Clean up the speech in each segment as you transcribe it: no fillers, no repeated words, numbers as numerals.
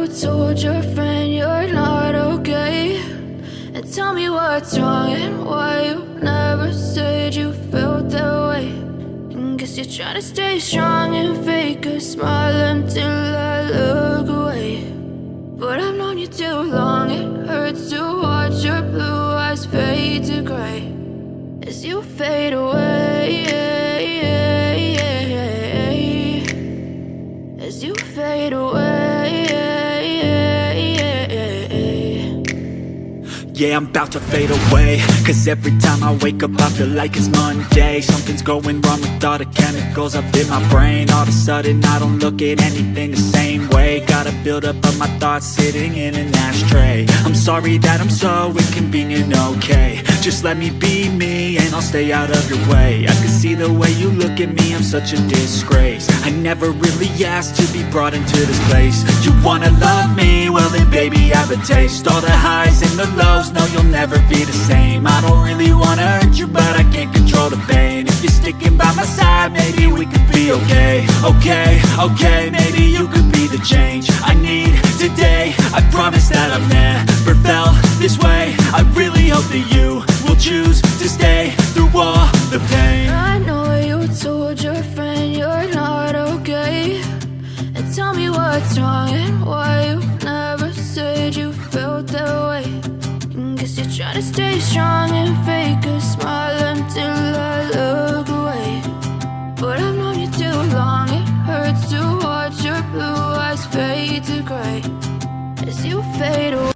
told your friend you're not okay? And tell me what's wrong and why you never said you felt that way. And guess you're trying to stay strong and fake a smile until I look away. But I've known you too long, it hurts to watch your blue eyes fade to gray as you fade away, as you fade away. Yeah, I'm about to fade away, cause every time I wake up I feel like it's Monday. Something's going wrong with all the chemicals up in my brain. All of a sudden I don't look at anything the same way. Got a build up of my thoughts sitting in an ashtray. I'm sorry that I'm so inconvenient, okay? Just let me be me and I'll stay out of your way. I can see the way you look at me, I'm such a disgrace. I never really asked to be brought into this place. You wanna love me? Well then baby have a taste. All the highs and the lows, no you'll never be the same. I don't really wanna hurt you but I can't control the pain. If you're sticking by my side maybe we could be okay. Okay, maybe you could be the change I need today. I promise that I've never felt this way. I really hope that you will choose to stay through all the pain. I know you told your friend you're not okay. And tell me what's wrong and why you never said you felt that way. And guess you're trying to stay strong and fake a smile until I look away. But I've known you too long, it hurts to watch your blue eyes fade to gray as you fade away.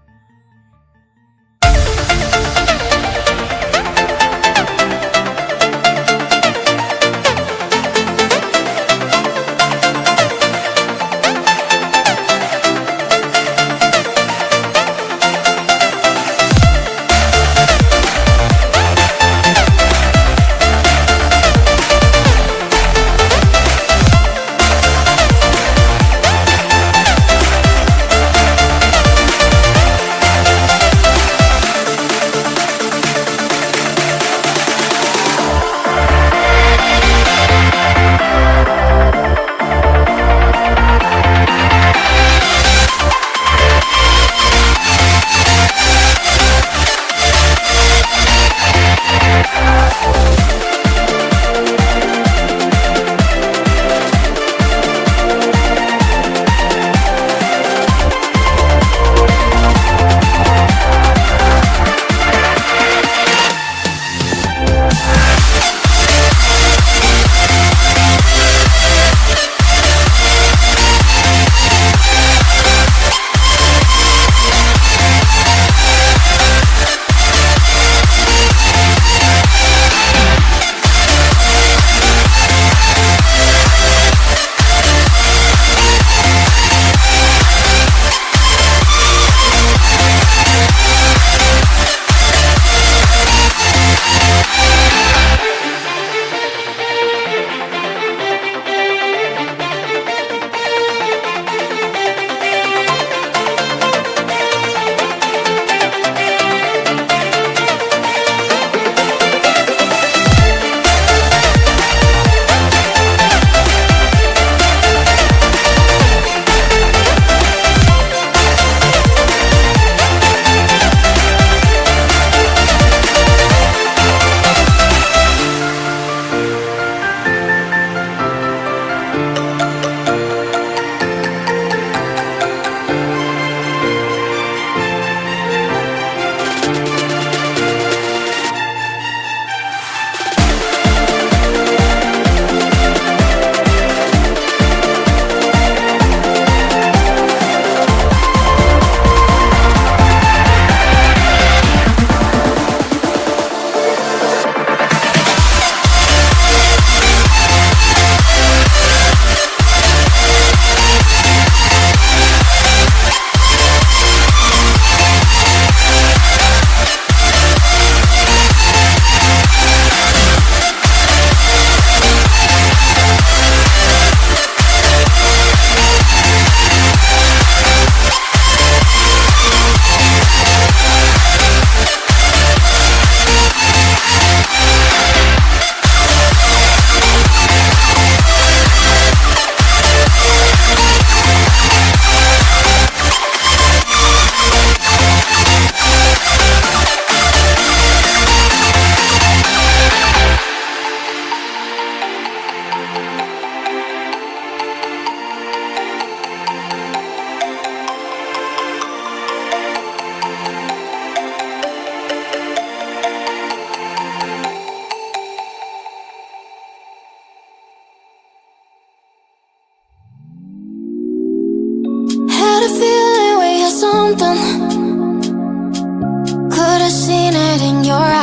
had a feeling we had something. Could've seen it in your eyes.